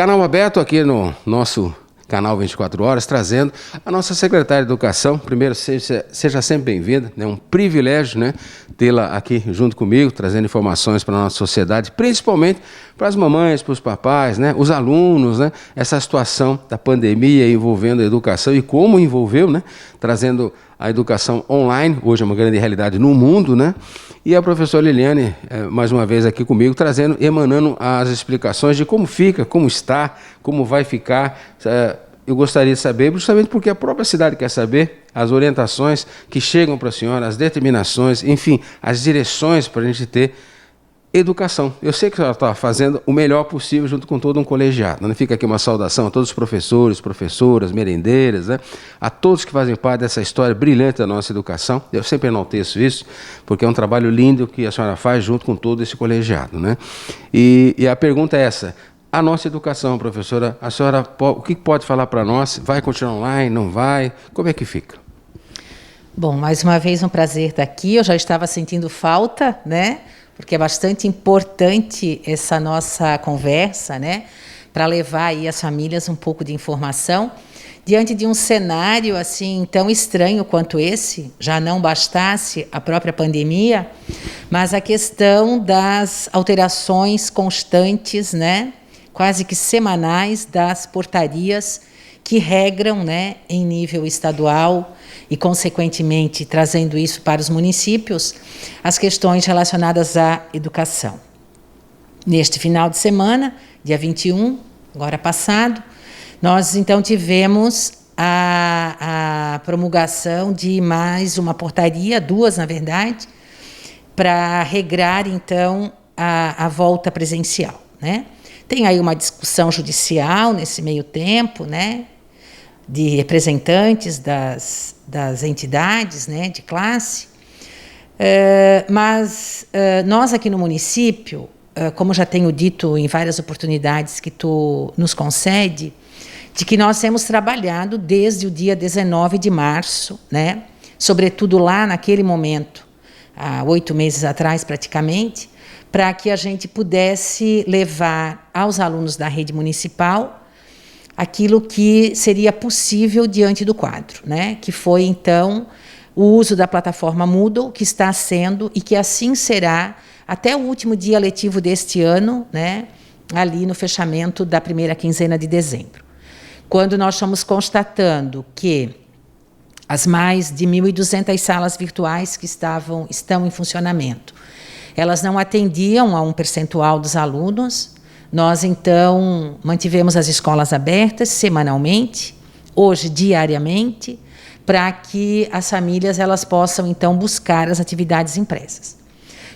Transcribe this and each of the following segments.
Canal aberto aqui no nosso canal 24 horas, trazendo a nossa secretária de Educação. Primeiro, seja sempre bem-vinda, é um privilégio, né, tê-la aqui junto comigo, trazendo informações para a nossa sociedade, principalmente para as mamães, para os papais, né, os alunos, né, essa situação da pandemia envolvendo a educação e como envolveu, né, trazendo a educação online, hoje é uma grande realidade no mundo, né? E a professora Liliane, mais uma vez aqui comigo, emanando as explicações de como fica, como está, como vai ficar. Eu gostaria de saber, justamente porque a própria cidade quer saber, as orientações que chegam para a senhora, as determinações, enfim, as direções para a gente ter educação. Eu sei que a senhora está fazendo o melhor possível junto com todo um colegiado, né? Fica aqui uma saudação a todos os professores, professoras, merendeiras, né? A todos que fazem parte dessa história brilhante da nossa educação. Eu sempre enalteço isso, porque é um trabalho lindo que a senhora faz junto com todo esse colegiado, né? E a pergunta é essa: a nossa educação, professora, a senhora, o que pode falar para nós? Vai continuar online, não vai? Como é que fica? Bom, mais uma vez um prazer estar aqui. Eu já estava sentindo falta, né? Porque é bastante importante essa nossa conversa, né, para levar aí às famílias um pouco de informação diante de um cenário assim tão estranho quanto esse. Já não bastasse a própria pandemia, mas a questão das alterações constantes, né, quase que semanais, das portarias que regram, né, em nível estadual e, consequentemente, trazendo isso para os municípios, as questões relacionadas à educação. Neste final de semana, dia 21, agora passado, nós, então, tivemos a promulgação de mais uma portaria, duas, na verdade, para regrar, então, a volta presencial, né? Tem aí uma discussão judicial nesse meio tempo, né, de representantes das entidades, né, de classe, mas nós aqui no município, como já tenho dito em várias oportunidades que tu nos concede, de que nós temos trabalhado desde o dia 19 de março, né, sobretudo lá naquele momento, há 8 meses atrás praticamente, para que a gente pudesse levar aos alunos da rede municipal aquilo que seria possível diante do quadro, né? Que foi, então, o uso da plataforma Moodle, que está sendo e que assim será até o último dia letivo deste ano, né? Ali no fechamento da primeira quinzena de dezembro. Quando nós estamos constatando que as mais de 1.200 salas virtuais que estão em funcionamento, elas não atendiam a um percentual dos alunos. Nós, então, mantivemos as escolas abertas semanalmente, hoje diariamente, para que as famílias elas possam, então, buscar as atividades impressas.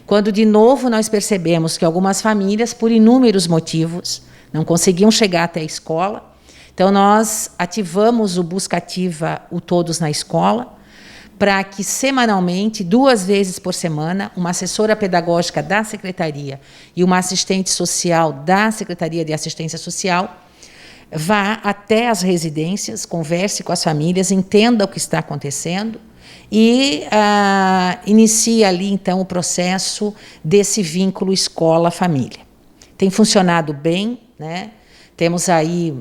Quando, de novo, nós percebemos que algumas famílias, por inúmeros motivos, não conseguiam chegar até a escola, então nós ativamos o Busca Ativa, o Todos na Escola, para que semanalmente, 2 vezes por semana, uma assessora pedagógica da Secretaria e uma assistente social da Secretaria de Assistência Social vá até as residências, converse com as famílias, entenda o que está acontecendo e inicie ali, então, o processo desse vínculo escola-família. Tem funcionado bem, né? Temos aí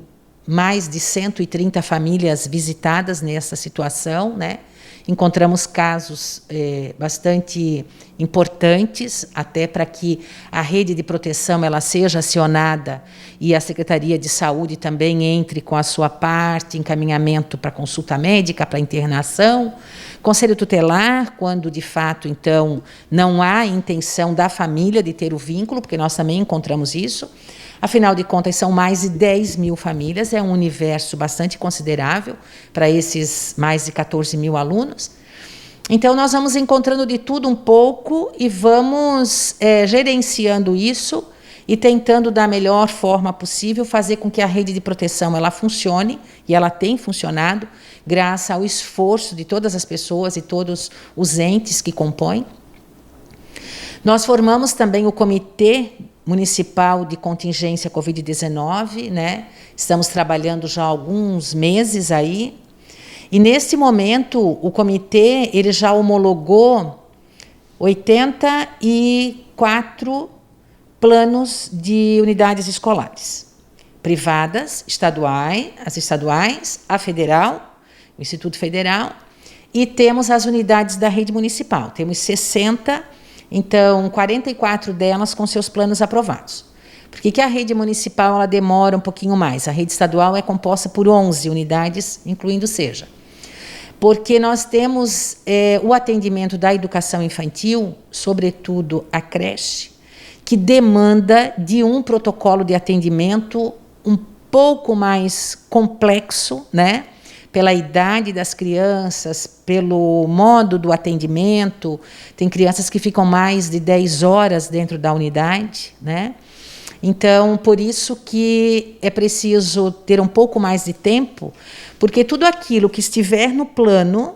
mais de 130 famílias visitadas nessa situação, né? Encontramos casos bastante importantes, até para que a rede de proteção ela seja acionada e a Secretaria de Saúde também entre com a sua parte, encaminhamento para consulta médica, para internação. Conselho tutelar, quando de fato, então, não há intenção da família de ter o vínculo, porque nós também encontramos isso. Afinal de contas, são mais de 10 mil famílias, é um universo bastante considerável para esses mais de 14 mil alunos. Então, nós vamos encontrando de tudo um pouco e vamos gerenciando isso e tentando, da melhor forma possível, fazer com que a rede de proteção ela funcione, e ela tem funcionado, graças ao esforço de todas as pessoas e todos os entes que compõem. Nós formamos também o Comitê Municipal de Contingência Covid-19, né? Estamos trabalhando já há alguns meses aí, e nesse momento o comitê ele já homologou 84 planos de unidades escolares. privadas, as estaduais, a federal, o Instituto Federal, e temos as unidades da rede municipal. Temos 60, então 44 delas com seus planos aprovados. Por que a rede municipal ela demora um pouquinho mais? A rede estadual é composta por 11 unidades, incluindo SEJA. Porque nós temos o atendimento da educação infantil, sobretudo a creche, que demanda de um protocolo de atendimento um pouco mais complexo, né? Pela idade das crianças, pelo modo do atendimento. Tem crianças que ficam mais de 10 horas dentro da unidade, né? Então, por isso que é preciso ter um pouco mais de tempo, porque tudo aquilo que estiver no plano,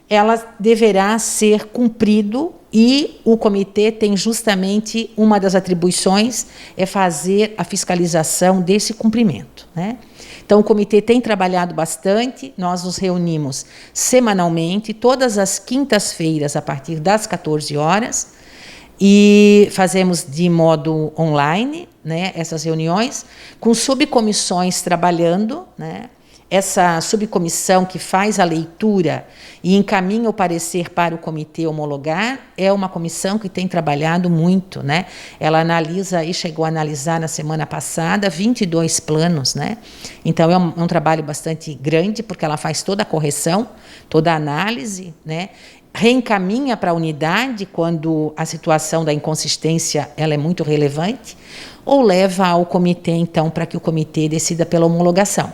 ela deverá ser cumprido, e o comitê tem justamente uma das atribuições, é fazer a fiscalização desse cumprimento, né? Então, o comitê tem trabalhado bastante, nós nos reunimos semanalmente, todas as quintas-feiras, a partir das 14 horas, e fazemos de modo online, né, essas reuniões, com subcomissões trabalhando, né? Essa subcomissão que faz a leitura e encaminha o parecer para o comitê homologar é uma comissão que tem trabalhado muito, né? Ela analisa, e chegou a analisar na semana passada, 22 planos, né? Então, é um trabalho bastante grande, porque ela faz toda a correção, toda a análise, né? Reencaminha para a unidade quando a situação da inconsistência ela é muito relevante, ou leva ao comitê, então, para que o comitê decida pela homologação.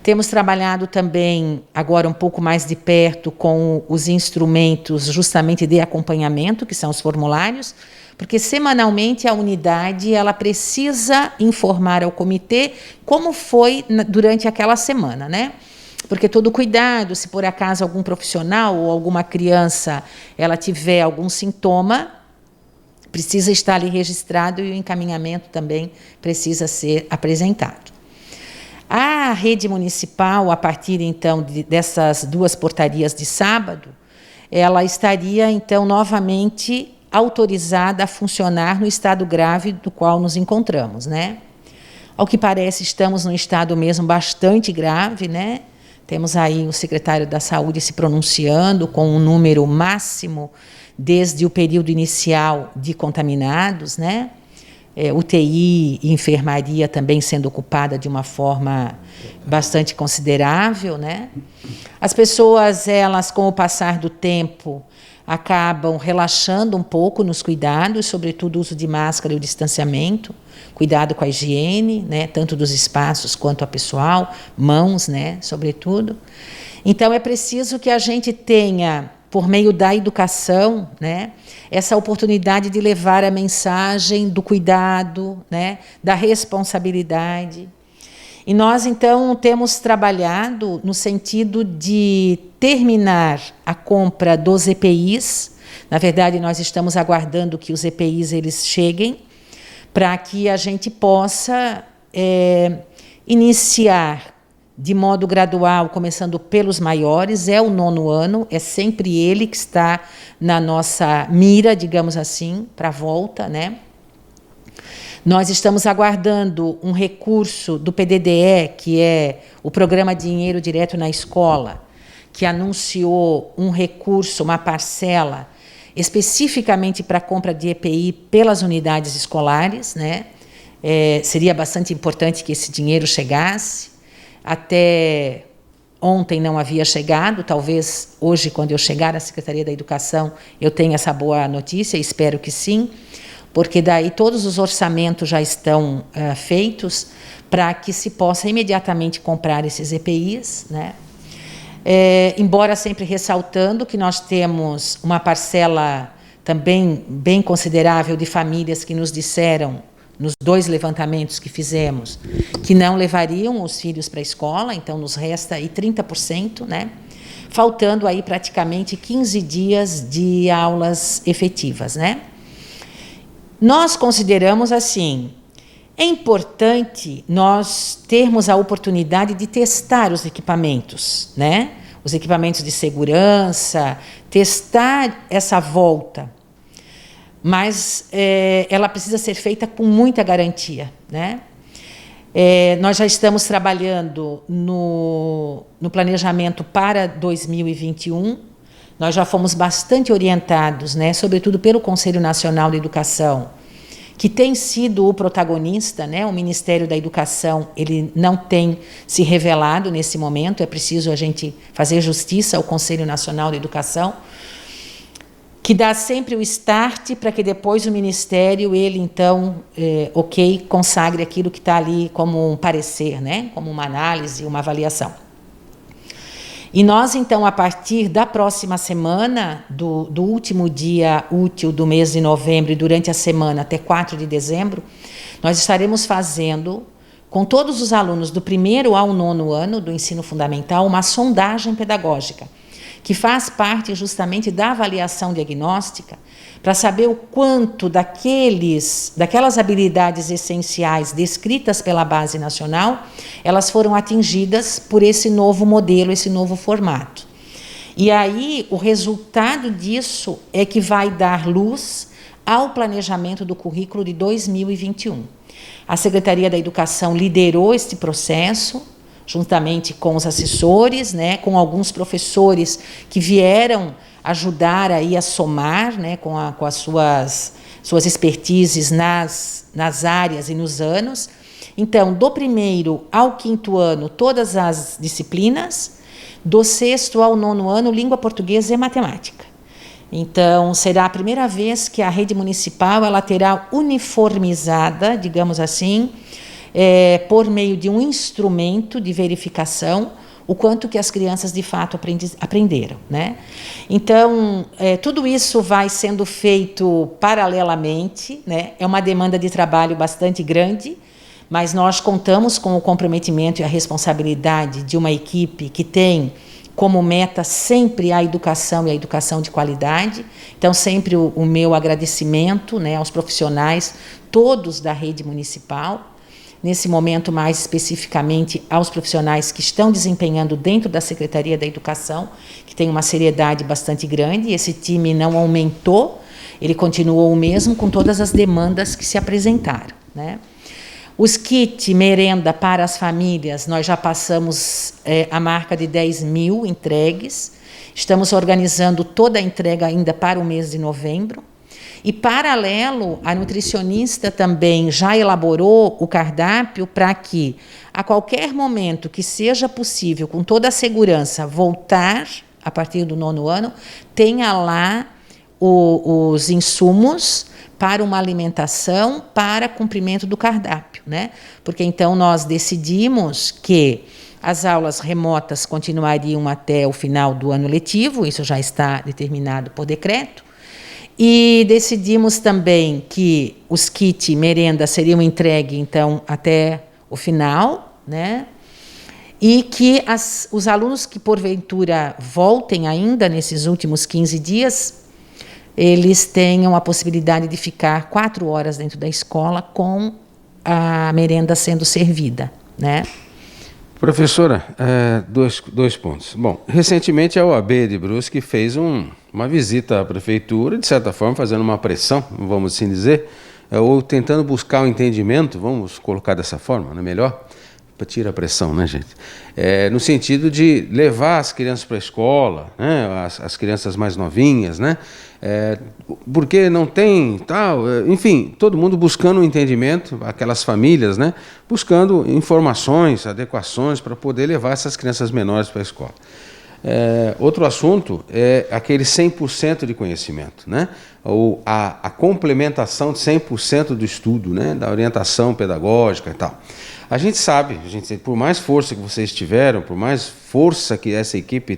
Temos trabalhado também, agora um pouco mais de perto, com os instrumentos justamente de acompanhamento, que são os formulários, porque semanalmente a unidade ela precisa informar ao comitê como foi durante aquela semana, né? Porque todo cuidado, se por acaso algum profissional ou alguma criança ela tiver algum sintoma, precisa estar ali registrado, e o encaminhamento também precisa ser apresentado. A rede municipal, a partir, então, dessas duas portarias de sábado, ela estaria, então, novamente autorizada a funcionar no estado grave do qual nos encontramos, né? Ao que parece, estamos num estado mesmo bastante grave, né? Temos aí o secretário da Saúde se pronunciando com um número máximo desde o período inicial de contaminados, né? UTI e enfermaria também sendo ocupada de uma forma bastante considerável, né? As pessoas, elas, com o passar do tempo, acabam relaxando um pouco nos cuidados, sobretudo o uso de máscara e o distanciamento, cuidado com a higiene, né? Tanto dos espaços quanto a pessoal, mãos, né? Sobretudo. Então, é preciso que a gente tenha, por meio da educação, né, essa oportunidade de levar a mensagem do cuidado, né, da responsabilidade. E nós, então, temos trabalhado no sentido de terminar a compra dos EPIs. Na verdade, nós estamos aguardando que os EPIs eles cheguem, para que a gente possa iniciar de modo gradual, começando pelos maiores. É o 9º ano, é sempre ele que está na nossa mira, digamos assim, para a volta, né? Nós estamos aguardando um recurso do PDDE, que é o Programa Dinheiro Direto na Escola, que anunciou um recurso, uma parcela, especificamente para a compra de EPI pelas unidades escolares, né? Seria bastante importante que esse dinheiro chegasse. Até ontem não havia chegado, talvez hoje, quando eu chegar à Secretaria da Educação, eu tenha essa boa notícia, espero que sim, porque daí todos os orçamentos já estão feitos para que se possa imediatamente comprar esses EPIs, né? Embora sempre ressaltando que nós temos uma parcela também bem considerável de famílias que nos disseram, nos 2 levantamentos que fizemos, que não levariam os filhos para a escola, então nos resta aí 30%, né? Faltando aí praticamente 15 dias de aulas efetivas, né? Nós consideramos assim, é importante nós termos a oportunidade de testar os equipamentos, né? Os equipamentos de segurança, testar essa volta. Mas ela precisa ser feita com muita garantia, né? Nós já estamos trabalhando no planejamento para 2021. Nós já fomos bastante orientados, né, sobretudo pelo Conselho Nacional de Educação, que tem sido o protagonista, né? O Ministério da Educação, ele não tem se revelado nesse momento, é preciso a gente fazer justiça ao Conselho Nacional de Educação, que dá sempre o start para que depois o Ministério, ele então, consagre aquilo que está ali como um parecer, né? Como uma análise, uma avaliação. E nós, então, a partir da próxima semana, do último dia útil do mês de novembro e durante a semana até 4 de dezembro, nós estaremos fazendo, com todos os alunos do 1º ao 9º ano do ensino fundamental, uma sondagem pedagógica, que faz parte justamente da avaliação diagnóstica, para saber o quanto daquelas habilidades essenciais descritas pela Base Nacional, elas foram atingidas por esse novo modelo, esse novo formato. E aí, o resultado disso é que vai dar luz ao planejamento do currículo de 2021. A Secretaria da Educação liderou este processo, juntamente com os assessores, né, com alguns professores que vieram ajudar aí a somar, né, com as suas expertises nas áreas e nos anos. Então, do 1º ao 5º ano, todas as disciplinas, do 6º ao 9º ano, língua portuguesa e matemática. Então, será a primeira vez que a rede municipal ela terá uniformizada, digamos assim, por meio de um instrumento de verificação, o quanto que as crianças de fato aprenderam, né? Então, tudo isso vai sendo feito paralelamente, né? É uma demanda de trabalho bastante grande, mas nós contamos com o comprometimento e a responsabilidade de uma equipe que tem como meta sempre a educação e a educação de qualidade. Então, sempre o meu agradecimento, né, aos profissionais, todos da rede municipal, nesse momento mais especificamente aos profissionais que estão desempenhando dentro da Secretaria da Educação, que tem uma seriedade bastante grande. Esse time não aumentou, ele continuou o mesmo com todas as demandas que se apresentaram, né? Os kits merenda para as famílias, nós já passamos a marca de 10.000 entregues, estamos organizando toda a entrega ainda para o mês de novembro. E, paralelo, a nutricionista também já elaborou o cardápio para que, a qualquer momento que seja possível, com toda a segurança, voltar a partir do 9º ano, tenha lá os insumos para uma alimentação, para cumprimento do cardápio, né? Porque, então, nós decidimos que as aulas remotas continuariam até o final do ano letivo, isso já está determinado por decreto. E decidimos também que os kits merenda seriam entregues, então, até o final, né? E que os alunos que, porventura, voltem ainda nesses últimos 15 dias, eles tenham a possibilidade de ficar 4 horas dentro da escola com a merenda sendo servida, né? Professora, dois pontos. Bom, recentemente a OAB de Brusque fez uma visita à prefeitura, de certa forma fazendo uma pressão, vamos assim dizer, ou tentando buscar um entendimento, vamos colocar dessa forma, não é melhor? Para tirar a pressão, né, gente? No sentido de levar as crianças para a escola, né, as crianças mais novinhas, né? Porque não tem tal, enfim, todo mundo buscando um entendimento, aquelas famílias, né, buscando informações, adequações para poder levar essas crianças menores para a escola. Outro assunto é aquele 100% de conhecimento, né? Ou a complementação de 100% do estudo, né? Da orientação pedagógica e tal. A gente sabe, por mais força que vocês tiveram, por mais força que essa equipe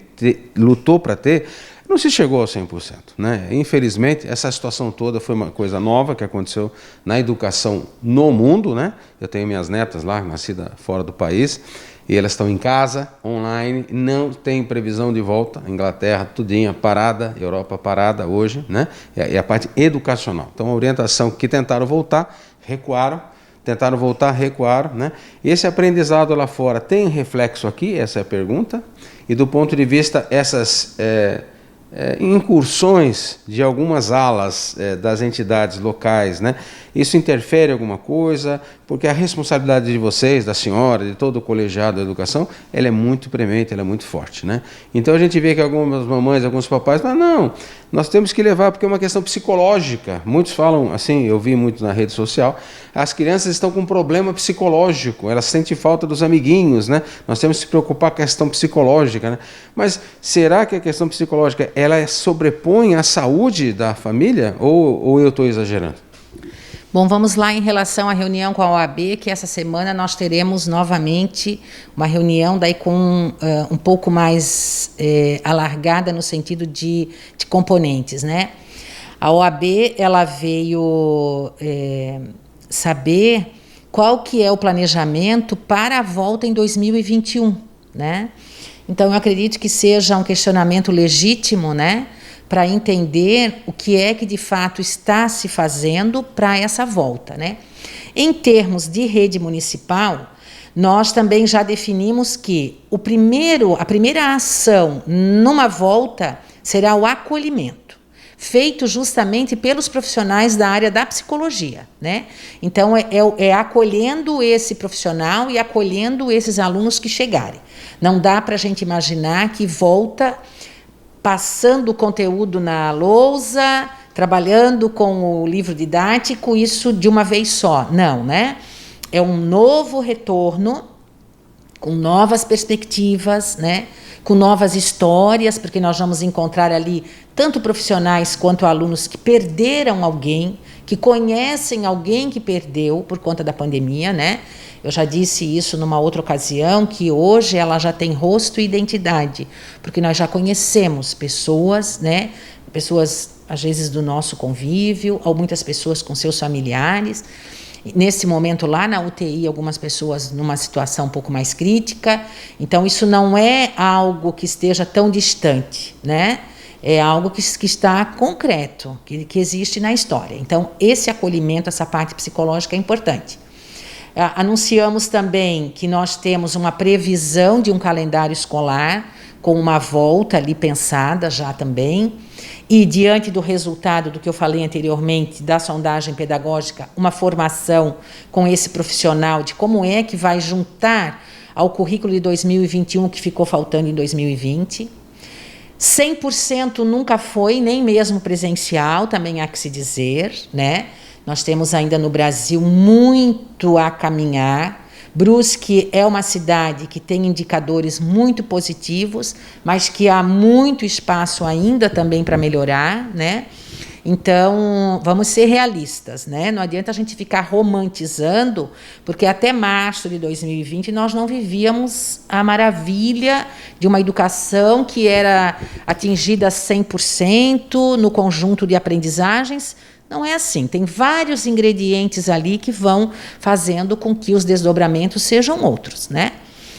lutou para ter, não se chegou ao 100%, né? Infelizmente, essa situação toda foi uma coisa nova que aconteceu na educação no mundo, né? Eu tenho minhas netas lá, nascidas fora do país, e elas estão em casa, online, não tem previsão de volta. Inglaterra, tudinha parada, Europa parada hoje, né? E a parte educacional. Então, a orientação que tentaram voltar, recuaram, tentaram voltar, recuaram, né? Esse aprendizado lá fora tem reflexo aqui? Essa é a pergunta. E do ponto de vista, essas incursões de algumas alas das entidades locais, né? Isso interfere em alguma coisa? Porque a responsabilidade de vocês, da senhora, de todo o colegiado da educação, ela é muito premente, ela é muito forte, né? Então a gente vê que algumas mamães, alguns papais falam, não, nós temos que levar porque é uma questão psicológica. Muitos falam assim, eu vi muito na rede social, as crianças estão com um problema psicológico, elas sentem falta dos amiguinhos, né? Nós temos que se preocupar com a questão psicológica, né? Mas será que a questão psicológica ela sobrepõe à saúde da família ou eu estou exagerando? Bom, vamos lá em relação à reunião com a OAB, que essa semana nós teremos novamente uma reunião daí com um pouco mais alargada no sentido de componentes, né? A OAB ela veio saber qual que é o planejamento para a volta em 2021, né? Então eu acredito que seja um questionamento legítimo, né? Para entender o que é que de fato está se fazendo para essa volta, né? Em termos de rede municipal, nós também já definimos que a primeira ação numa volta será o acolhimento, feito justamente pelos profissionais da área da psicologia, né? Então é acolhendo esse profissional e acolhendo esses alunos que chegarem. Não dá para a gente imaginar que volta passando o conteúdo na lousa, trabalhando com o livro didático, isso de uma vez só. Não, né? É um novo retorno, com novas perspectivas, né? Com novas histórias, porque nós vamos encontrar ali tanto profissionais quanto alunos que perderam alguém, que conhecem alguém que perdeu por conta da pandemia, né? Eu já disse isso numa outra ocasião, que hoje ela já tem rosto e identidade, porque nós já conhecemos pessoas, né? Pessoas, às vezes, do nosso convívio, ou muitas pessoas com seus familiares. Nesse momento, lá na UTI, algumas pessoas numa situação um pouco mais crítica. Então, isso não é algo que esteja tão distante, né? É algo que está concreto, que existe na história. Então, esse acolhimento, essa parte psicológica é importante. Anunciamos também que nós temos uma previsão de um calendário escolar com uma volta ali pensada já também, e diante do resultado do que eu falei anteriormente, da sondagem pedagógica, uma formação com esse profissional de como é que vai juntar ao currículo de 2021 que ficou faltando em 2020. 100% nunca foi, nem mesmo presencial, também há que se dizer, né? Nós temos ainda no Brasil muito a caminhar. Brusque é uma cidade que tem indicadores muito positivos, mas que há muito espaço ainda também para melhorar, né? Então, vamos ser realistas, né? Não adianta a gente ficar romantizando, porque até março de 2020 nós não vivíamos a maravilha de uma educação que era atingida 100% no conjunto de aprendizagens. Não é assim, tem vários ingredientes ali que vão fazendo com que os desdobramentos sejam outros, né?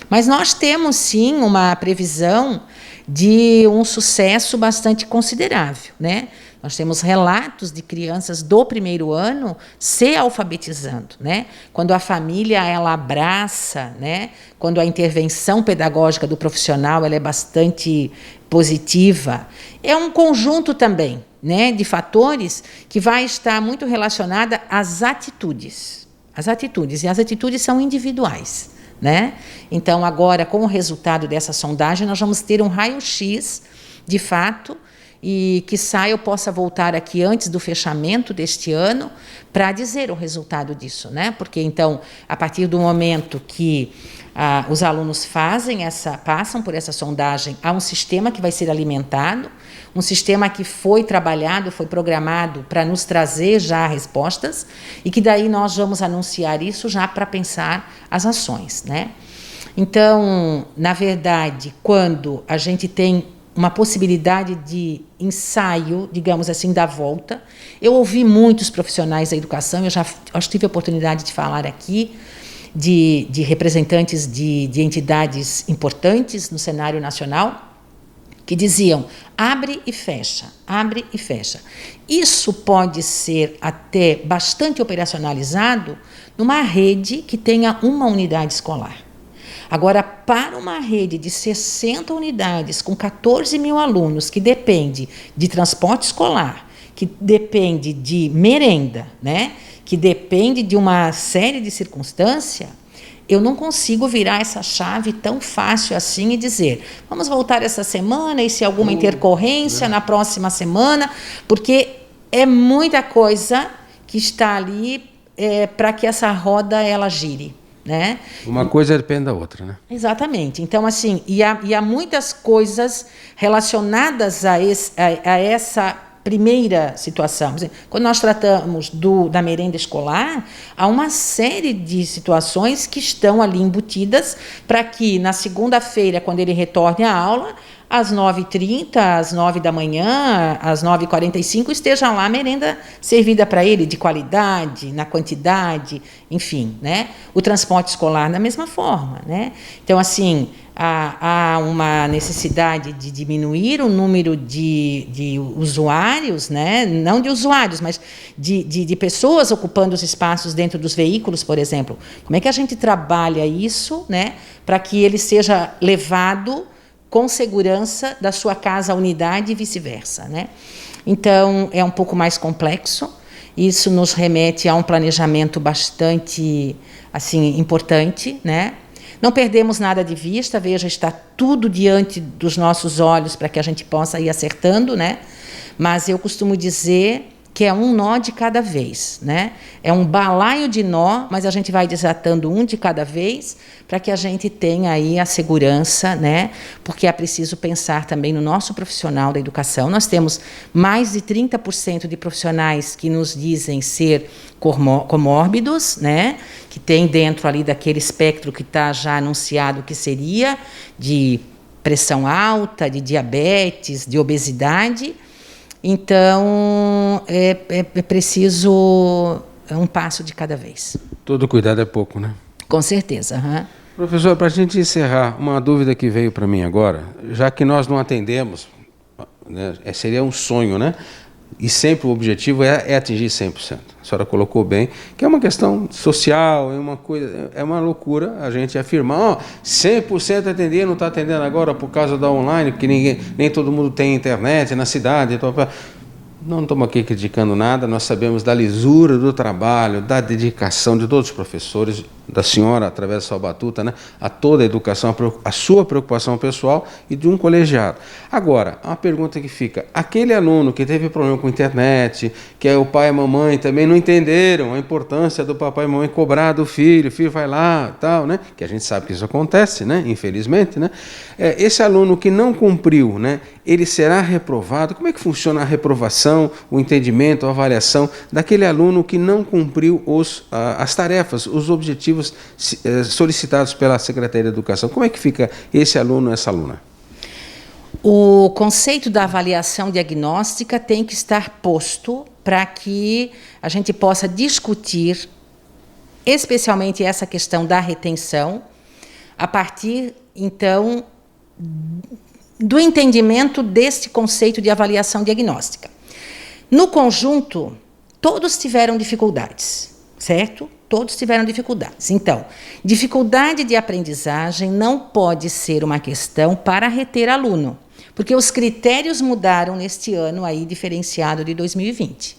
Mas nós temos, sim, uma previsão de um sucesso bastante considerável, né? Nós temos relatos de crianças do primeiro ano se alfabetizando, né? Quando a família ela abraça, né? Quando a intervenção pedagógica do profissional ela é bastante positiva, é um conjunto também, né, de fatores que vai estar muito relacionada às atitudes. As atitudes, e as atitudes são individuais, né? Então, agora, com o resultado dessa sondagem, nós vamos ter um raio-x, de fato, e quiçá eu possa voltar aqui antes do fechamento deste ano para dizer o resultado disso, né? Porque, então, a partir do momento que os alunos passam por essa sondagem, há um sistema que vai ser alimentado, um sistema que foi trabalhado, foi programado para nos trazer já respostas, e que daí nós vamos anunciar isso já para pensar as ações, né? Então, na verdade, quando a gente tem uma possibilidade de ensaio, digamos assim, da volta, eu ouvi muitos profissionais da educação, eu já tive a oportunidade de falar aqui, de representantes de entidades importantes no cenário nacional, que diziam, abre e fecha, abre e fecha. Isso pode ser até bastante operacionalizado numa rede que tenha uma unidade escolar. Agora, para uma rede de 60 unidades, com 14 mil alunos, que depende de transporte escolar, que depende de merenda, né? Que depende de uma série de circunstâncias, eu não consigo virar essa chave tão fácil assim e dizer, vamos voltar essa semana e se alguma intercorrência na próxima semana, porque é muita coisa que está ali para que essa roda ela gire, né? Uma coisa depende da outra, né? Exatamente. Então, assim, e há muitas coisas relacionadas a essa primeira situação. Quando nós tratamos da merenda escolar, há uma série de situações que estão ali embutidas para que, na segunda-feira, quando ele retorne à aula, às 9h30, às 9 da manhã, às 9h45, esteja lá a merenda servida para ele, de qualidade, na quantidade, enfim, né? O transporte escolar da mesma forma, né? Então, assim, há uma necessidade de diminuir o número de usuários, né? Não de usuários, mas de pessoas ocupando os espaços dentro dos veículos, por exemplo. Como é que a gente trabalha isso, né? Para que ele seja levado com segurança da sua casa à unidade e vice-versa, né? Então, é um pouco mais complexo. Isso nos remete a um planejamento bastante, assim, importante, né? Não perdemos nada de vista, veja, está tudo diante dos nossos olhos para que a gente possa ir acertando, né? Mas eu costumo dizer que é um nó de cada vez, né? É um balaio de nó, mas a gente vai desatando um de cada vez para que a gente tenha aí a segurança, né? Porque é preciso pensar também no nosso profissional da educação. Nós temos mais de 30% de profissionais que nos dizem ser comórbidos, né? Que tem dentro ali daquele espectro que está já anunciado que seria de pressão alta, de diabetes, de obesidade. Então, é preciso um passo de cada vez. Todo cuidado é pouco, né? Com certeza. Uhum. Professor, para a gente encerrar, uma dúvida que veio para mim agora, já que nós não atendemos, né, seria um sonho, né? E sempre o objetivo é atingir 100%. A senhora colocou bem, que é uma questão social, é uma loucura a gente afirmar, 100% atender, não está atendendo agora por causa da online, porque nem todo mundo tem internet na cidade. Então, não estamos aqui criticando nada, nós sabemos da lisura do trabalho, da dedicação de todos os professores, da senhora, através da sua batuta, né, a toda a educação, a sua preocupação pessoal e de um colegiado. Agora, uma pergunta que fica, aquele aluno que teve problema com a internet, que o pai e a mamãe também não entenderam a importância do papai e mamãe cobrar do filho, o filho vai lá, tal, né, que a gente sabe que isso acontece, né, infelizmente, né, esse aluno que não cumpriu, né, ele será reprovado? Como é que funciona a reprovação, o entendimento, a avaliação daquele aluno que não cumpriu as tarefas, os objetivos solicitados pela Secretaria de Educação? Como é que fica esse aluno, essa aluna? O conceito da avaliação diagnóstica tem que estar posto para que a gente possa discutir, especialmente essa questão da retenção, a partir, então, do entendimento deste conceito de avaliação diagnóstica. No conjunto, todos tiveram dificuldades, certo? Todos tiveram dificuldades. Então, dificuldade de aprendizagem não pode ser uma questão para reter aluno, porque os critérios mudaram neste ano aí diferenciado de 2020.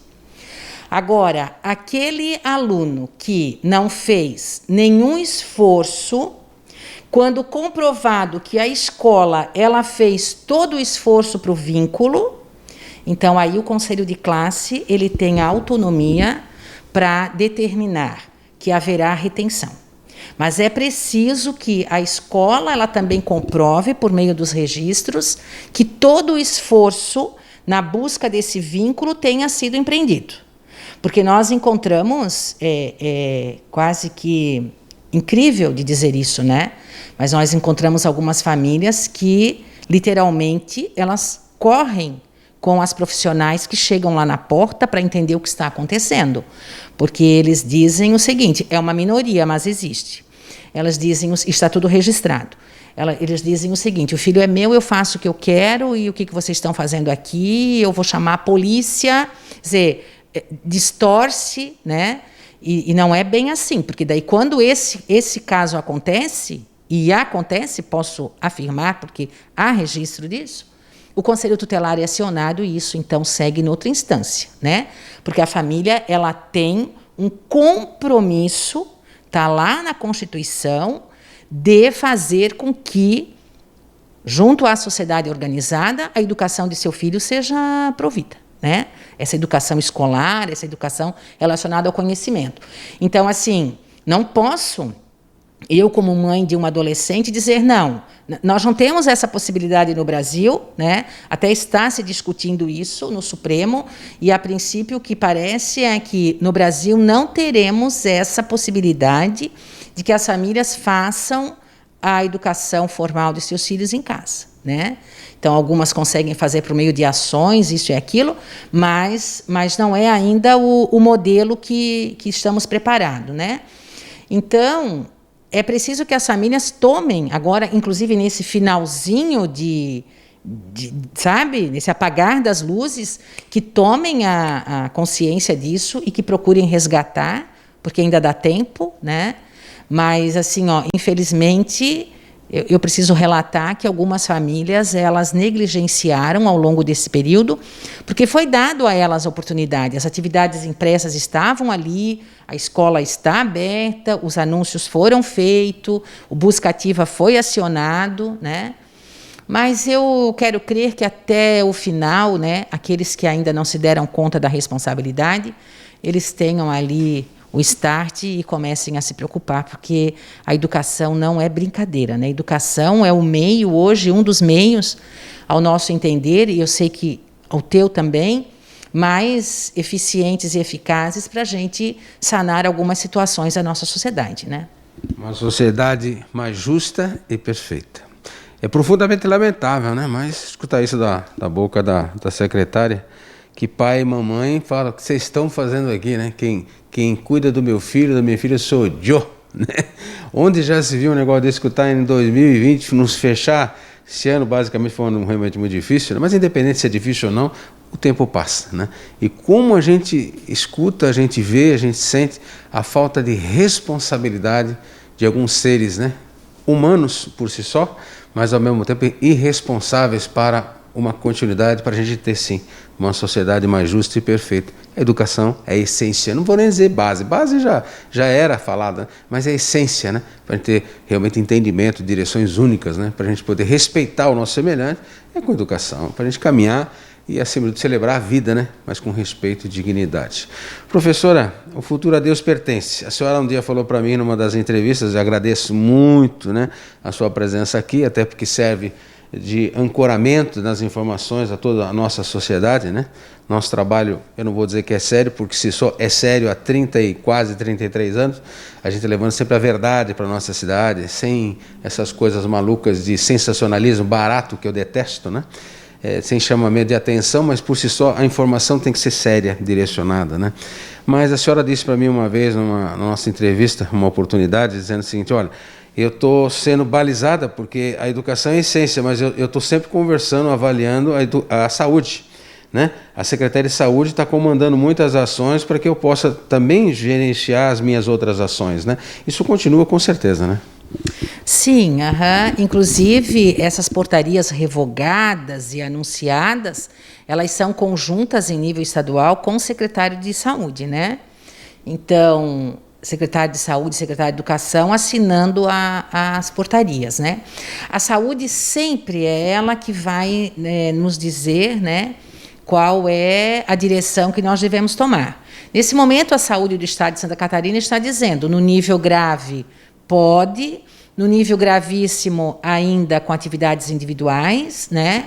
Agora, aquele aluno que não fez nenhum esforço, quando comprovado que a escola ela fez todo o esforço para o vínculo, então aí o conselho de classe ele tem a autonomia para determinar que haverá retenção. Mas é preciso que a escola ela também comprove, por meio dos registros, que todo o esforço na busca desse vínculo tenha sido empreendido. Porque nós encontramos, quase que incrível de dizer isso, né? Mas nós encontramos algumas famílias que, literalmente, elas correm com as profissionais que chegam lá na porta para entender o que está acontecendo. Porque eles dizem o seguinte, é uma minoria, mas existe. Elas dizem, está tudo registrado. Eles dizem o seguinte, o filho é meu, eu faço o que eu quero, e o que vocês estão fazendo aqui? Eu vou chamar a polícia. Quer dizer, distorce, né? E não é bem assim, porque daí quando esse caso acontece, e acontece, posso afirmar, porque há registro disso, o Conselho Tutelar é acionado e isso, então, segue em outra instância, né? Porque a família ela tem um compromisso, está lá na Constituição, de fazer com que, junto à sociedade organizada, a educação de seu filho seja provida, né? Essa educação escolar, essa educação relacionada ao conhecimento. Então, assim, não posso, eu como mãe de uma adolescente, dizer não, nós não temos essa possibilidade no Brasil, né? Até está se discutindo isso no Supremo, e a princípio o que parece é que no Brasil não teremos essa possibilidade de que as famílias façam a educação formal de seus filhos em casa, né? Então, algumas conseguem fazer por meio de ações, isso e aquilo, mas não é ainda o modelo que estamos preparados, né? Então, é preciso que as famílias tomem, agora, inclusive nesse finalzinho sabe, nesse apagar das luzes, que tomem a consciência disso e que procurem resgatar, porque ainda dá tempo, né? Mas, assim, infelizmente, eu preciso relatar que algumas famílias elas negligenciaram ao longo desse período, porque foi dado a elas a oportunidade. As atividades impressas estavam ali, a escola está aberta, os anúncios foram feitos, o Busca Ativa foi acionado, né? Mas eu quero crer que até o final, né, aqueles que ainda não se deram conta da responsabilidade, eles tenham ali o start e comecem a se preocupar, porque a educação não é brincadeira, né? A educação é o meio, hoje, um dos meios, ao nosso entender, e eu sei que ao teu também, mais eficientes e eficazes para a gente sanar algumas situações da nossa sociedade, né? Uma sociedade mais justa e perfeita. É profundamente lamentável, né? Mas escutar isso da boca da secretária, que pai e mamãe falam: o que vocês estão fazendo aqui, né? Quem cuida do meu filho, da minha filha, sou eu, né? Onde já se viu um negócio desse, escutar em 2020, nos fechar? Esse ano, basicamente, foi um ano realmente muito difícil, né? Mas independente se é difícil ou não, o tempo passa, né? E como a gente escuta, a gente vê, a gente sente a falta de responsabilidade de alguns seres, né? Humanos por si só, mas ao mesmo tempo irresponsáveis para uma continuidade, para a gente ter, sim, uma sociedade mais justa e perfeita. A educação é a essência, não vou nem dizer base já era falada, né? Mas é a essência, né? Para a gente ter realmente entendimento, direções únicas, né? Para a gente poder respeitar o nosso semelhante, é com educação, para a gente caminhar e, acima de tudo, celebrar a vida, né? Mas com respeito e dignidade. Professora, o futuro a Deus pertence. A senhora um dia falou para mim numa das entrevistas, eu agradeço muito, né, a sua presença aqui, até porque serve de ancoramento nas informações a toda a nossa sociedade, né? Nosso trabalho, eu não vou dizer que é sério, porque se só é sério há 30 e quase 33 anos, a gente levando sempre a verdade para a nossa cidade, sem essas coisas malucas de sensacionalismo barato, que eu detesto, né? Sem chamamento de atenção, mas por si só a informação tem que ser séria, direcionada, né? Mas a senhora disse para mim uma vez, na nossa entrevista, uma oportunidade, dizendo o seguinte: olha, eu estou sendo balizada porque a educação é a essência, mas eu estou sempre conversando, avaliando a saúde, né? A Secretaria de Saúde está comandando muitas ações para que eu possa também gerenciar as minhas outras ações, né? Isso continua com certeza, né? Sim, inclusive essas portarias revogadas e anunciadas, elas são conjuntas em nível estadual com o secretário de Saúde, né? Então, secretário de Saúde, secretário de Educação, assinando as portarias, né? A saúde sempre é ela que vai, né, nos dizer, né, qual é a direção que nós devemos tomar. Nesse momento, a saúde do Estado de Santa Catarina está dizendo, no nível grave, pode, no nível gravíssimo, ainda com atividades individuais, né?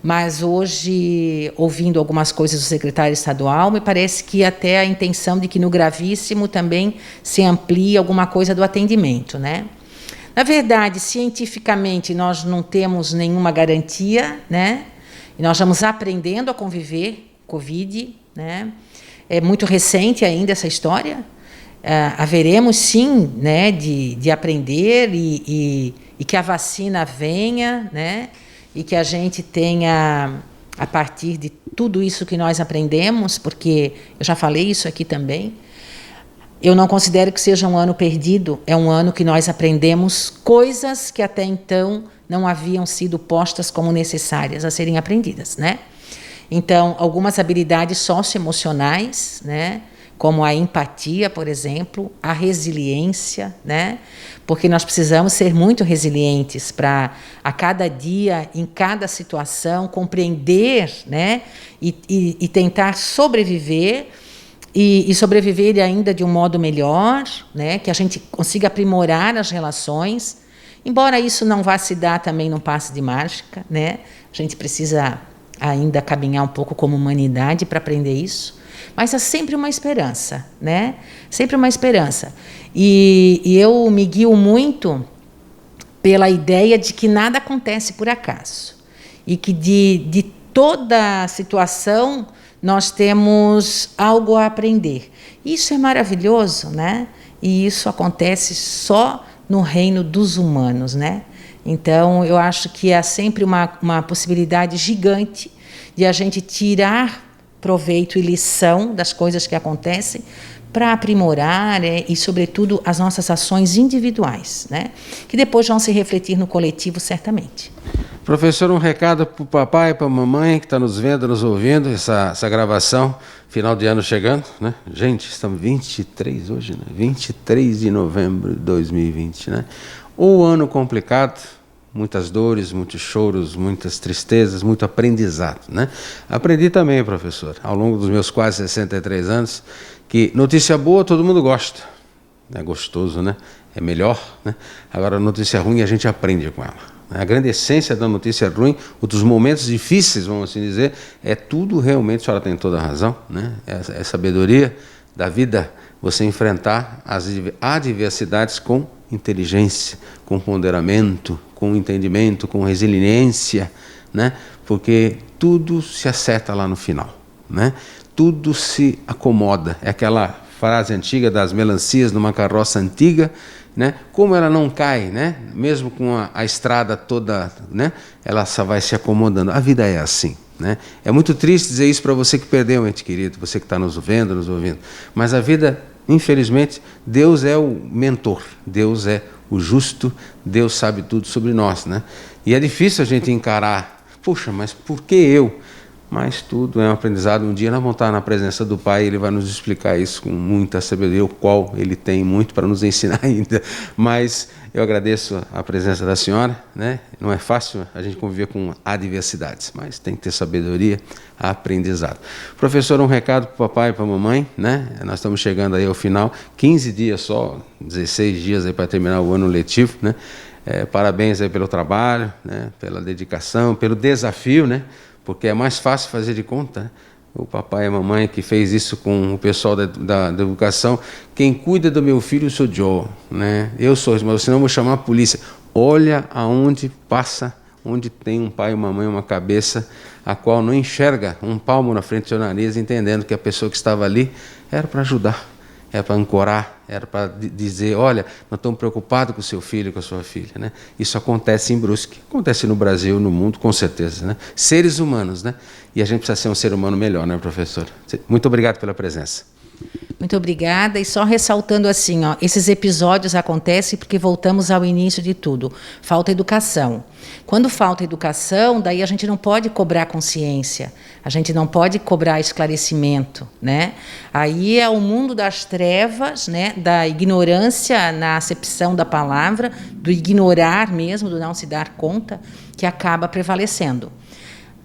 Mas hoje, ouvindo algumas coisas do secretário estadual, me parece que até a intenção de que no gravíssimo também se amplie alguma coisa do atendimento, né? Na verdade, cientificamente, nós não temos nenhuma garantia, né? E nós vamos aprendendo a conviver com Covid, né? É muito recente ainda essa história. Haveremos, sim, né, de aprender e que a vacina venha, né? E que a gente tenha, a partir de tudo isso que nós aprendemos, porque eu já falei isso aqui também, eu não considero que seja um ano perdido, é um ano que nós aprendemos coisas que até então não haviam sido postas como necessárias a serem aprendidas, né? Então, algumas habilidades socioemocionais, né? Como a empatia, por exemplo, a resiliência, né? Porque nós precisamos ser muito resilientes para, a cada dia, em cada situação, compreender, né? E tentar sobreviver, e sobreviver ainda de um modo melhor, né? Que a gente consiga aprimorar as relações, embora isso não vá se dar também num passe de mágica, né? A gente precisa ainda caminhar um pouco como humanidade para aprender isso. Mas há sempre uma esperança, né? Sempre uma esperança. E eu me guio muito pela ideia de que nada acontece por acaso. E que de toda situação nós temos algo a aprender. Isso é maravilhoso, né? E isso acontece só no reino dos humanos, né? Então, eu acho que há sempre uma possibilidade gigante de a gente tirar proveito e lição das coisas que acontecem para aprimorar e, sobretudo, as nossas ações individuais, né? Que depois vão se refletir no coletivo, certamente. Professor, um recado para o papai e para a mamãe que está nos vendo, nos ouvindo, essa gravação, final de ano chegando, né? Gente, estamos 23 hoje, né? 23 de novembro de 2020, né? Um ano complicado, muitas dores, muitos choros, muitas tristezas, muito aprendizado, né? Aprendi também, professor, ao longo dos meus quase 63 anos, que notícia boa todo mundo gosta. É gostoso, né? É melhor, né? Agora, notícia ruim a gente aprende com ela. A grande essência da notícia ruim, dos momentos difíceis, vamos assim dizer, é tudo realmente, a senhora tem toda a razão, né? É sabedoria da vida, você enfrentar as adversidades com inteligência, com ponderamento, com entendimento, com resiliência, né? Porque tudo se acerta lá no final, né? Tudo se acomoda. É aquela frase antiga das melancias numa carroça antiga, né? Como ela não cai, né? Mesmo com a estrada toda, né? Ela só vai se acomodando. A vida é assim, né? É muito triste dizer isso para você que perdeu um ente querido, você que está nos vendo, nos ouvindo. Mas a vida, infelizmente, Deus é o mentor, Deus é o justo, Deus sabe tudo sobre nós, né? E é difícil a gente encarar, puxa, mas por que eu? Mas tudo é um aprendizado. Um dia nós vamos estar na presença do Pai e Ele vai nos explicar isso com muita sabedoria, o qual Ele tem muito para nos ensinar ainda. Mas eu agradeço a presença da senhora, né? Não é fácil a gente conviver com adversidades, mas tem que ter sabedoria, aprendizado. Professor, um recado para o papai e para a mamãe, né? Nós estamos chegando aí ao final, 15 dias só, 16 dias aí para terminar o ano letivo, né? Parabéns aí pelo trabalho, né? Pela dedicação, pelo desafio, né? Porque é mais fácil fazer de conta, né? O papai e a mamãe que fez isso com o pessoal da educação. Quem cuida do meu filho sou eu, né? Eu sou, mas senão eu vou chamar a polícia. Olha aonde passa, onde tem um pai e uma mãe, uma cabeça, a qual não enxerga um palmo na frente do seu nariz, entendendo que a pessoa que estava ali era para ajudar, era para ancorar, era para dizer, olha, nós estamos preocupados com o seu filho, com a sua filha, né? Isso acontece em Brusque, acontece no Brasil, no mundo, com certeza, né? Seres humanos, né? E a gente precisa ser um ser humano melhor, né, professor? Muito obrigado pela presença. Muito obrigada. E só ressaltando assim, ó, esses episódios acontecem porque voltamos ao início de tudo. Falta educação. Quando falta educação, daí a gente não pode cobrar consciência, a gente não pode cobrar esclarecimento, né? Aí é o mundo das trevas, né? Da ignorância na acepção da palavra, do ignorar mesmo, do não se dar conta, que acaba prevalecendo.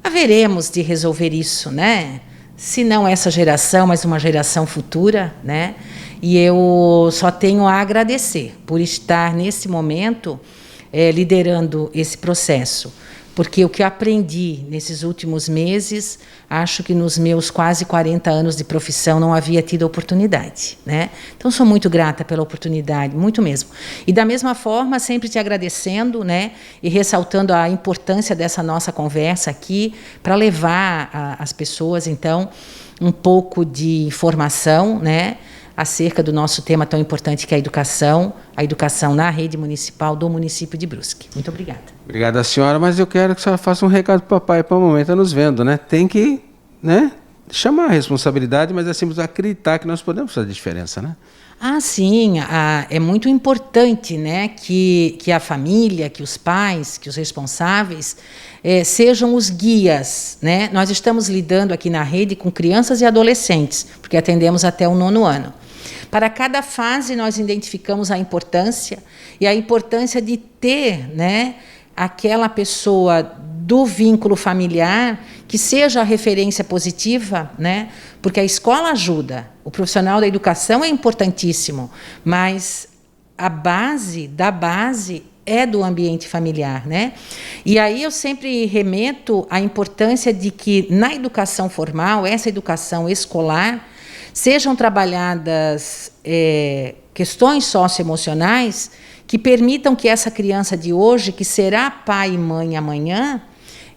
Haveremos de resolver isso, né? Se não essa geração, mas uma geração futura, né? E eu só tenho a agradecer por estar, nesse momento, liderando esse processo. Porque o que eu aprendi nesses últimos meses, acho que nos meus quase 40 anos de profissão não havia tido oportunidade, né? Então, sou muito grata pela oportunidade, muito mesmo. E, da mesma forma, sempre te agradecendo, né? E ressaltando a importância dessa nossa conversa aqui para levar às pessoas, então, um pouco de informação, né? Acerca do nosso tema tão importante que é a educação na rede municipal do município de Brusque. Muito obrigada. Obrigada, senhora, mas eu quero que a senhora faça um recado para o papai e para a mamãe, está nos vendo, né? Tem que, né? chamar a responsabilidade, mas acima de tudo acreditar que nós podemos fazer diferença, né? Ah, sim, é muito importante, né, que a família, que os pais, que os responsáveis sejam os guias, né? Nós estamos lidando aqui na rede com crianças e adolescentes, porque atendemos até o 9º ano. Para cada fase nós identificamos a importância e a importância de ter, né, aquela pessoa do vínculo familiar que seja a referência positiva, né? Porque a escola ajuda, o profissional da educação é importantíssimo, mas a base da base é do ambiente familiar, né? E aí eu sempre remeto à importância de que na educação formal, essa educação escolar, sejam trabalhadas questões socioemocionais que permitam que essa criança de hoje, que será pai e mãe amanhã,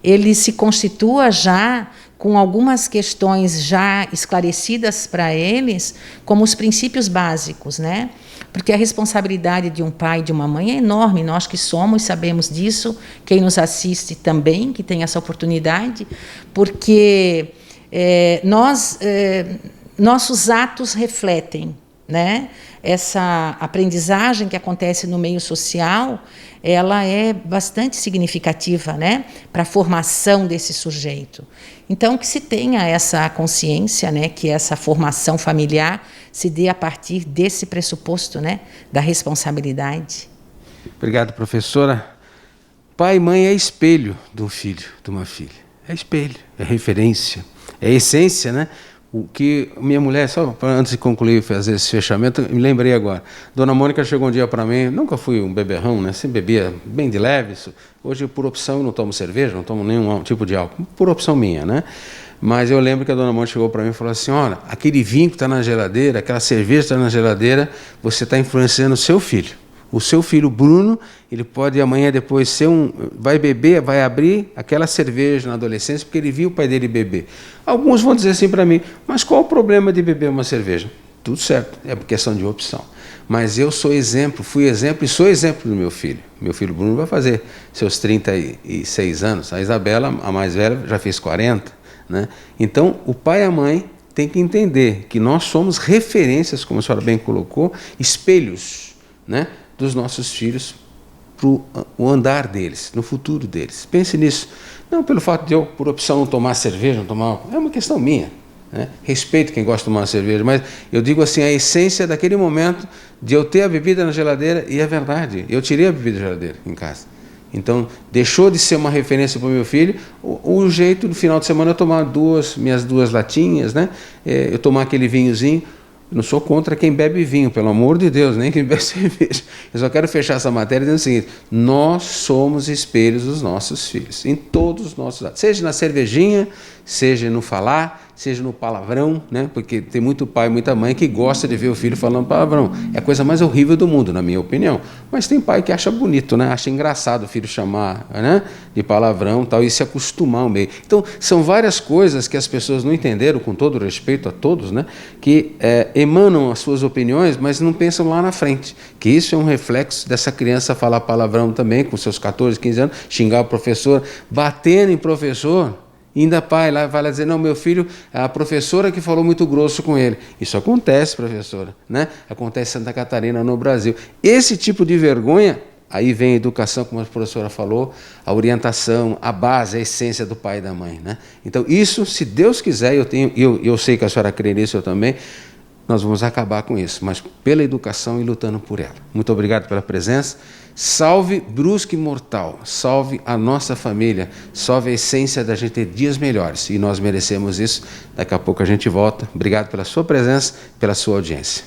ele se constitua já com algumas questões já esclarecidas para eles, como os princípios básicos, né? Porque a responsabilidade de um pai e de uma mãe é enorme, nós que somos sabemos disso, quem nos assiste também, que tem essa oportunidade, porque nossos atos refletem, né? Essa aprendizagem que acontece no meio social, ela é bastante significativa, né, para a formação desse sujeito. Então, que se tenha essa consciência, né, que essa formação familiar se dê a partir desse pressuposto, né, da responsabilidade. Obrigado, professora. Pai e mãe é espelho de um filho, de uma filha. É espelho, é referência, é essência, né? O que minha mulher, só antes de concluir fazer esse fechamento, me lembrei agora. Dona Mônica chegou um dia para mim, nunca fui um beberrão, né? Sempre bebia bem de leve. Hoje, por opção, eu não tomo cerveja, não tomo nenhum tipo de álcool, por opção minha, né? Mas eu lembro que a Dona Mônica chegou para mim e falou assim: olha, aquele vinho que está na geladeira, aquela cerveja que está na geladeira, você está influenciando o seu filho. O seu filho Bruno, ele pode amanhã depois vai beber, vai abrir aquela cerveja na adolescência porque ele viu o pai dele beber. Alguns vão dizer assim para mim: mas qual o problema de beber uma cerveja? Tudo certo, é questão de opção. Mas eu sou exemplo, fui exemplo e sou exemplo do meu filho. Meu filho Bruno vai fazer seus 36 anos. A Isabela, a mais velha, já fez 40. Né? Então, o pai e a mãe têm que entender que nós somos referências, como a senhora bem colocou, espelhos, né, dos nossos filhos para o andar deles, no futuro deles. Pense nisso. Não pelo fato de eu, por opção, não tomar cerveja, não tomar... É uma questão minha. Né? Respeito quem gosta de tomar cerveja, mas eu digo assim, a essência daquele momento de eu ter a bebida na geladeira, e é verdade, eu tirei a bebida da geladeira em casa. Então, deixou de ser uma referência para o meu filho o jeito, no final de semana, eu tomar minhas duas latinhas, né? Eu tomar aquele vinhozinho. Eu não sou contra quem bebe vinho, pelo amor de Deus, nem quem bebe cerveja. Eu só quero fechar essa matéria dizendo o seguinte: nós somos espelhos dos nossos filhos, em todos os nossos atos. Seja na cervejinha, seja no falar, seja no palavrão, né? Porque tem muito pai e muita mãe que gosta de ver o filho falando palavrão. É a coisa mais horrível do mundo, na minha opinião. Mas tem pai que acha bonito, né? Acha engraçado o filho chamar, né, de palavrão tal, e se acostumar ao meio. Então, são várias coisas que as pessoas não entenderam, com todo respeito a todos, né, que emanam as suas opiniões, mas não pensam lá na frente. Que isso é um reflexo dessa criança falar palavrão também, com seus 14, 15 anos, xingar o professor, batendo em professor. E ainda pai lá vai lá dizer: não, meu filho, a professora que falou muito grosso com ele. Isso acontece, professora, né? Acontece em Santa Catarina, no Brasil. Esse tipo de vergonha, aí vem a educação, como a professora falou, a orientação, a base, a essência do pai e da mãe, né? Então isso, se Deus quiser, eu sei que a senhora crê nisso, eu também, nós vamos acabar com isso, mas pela educação e lutando por ela. Muito obrigado pela presença. Salve Brusque Imortal, salve a nossa família, salve a essência da gente ter dias melhores. E nós merecemos isso. Daqui a pouco a gente volta. Obrigado pela sua presença, pela sua audiência.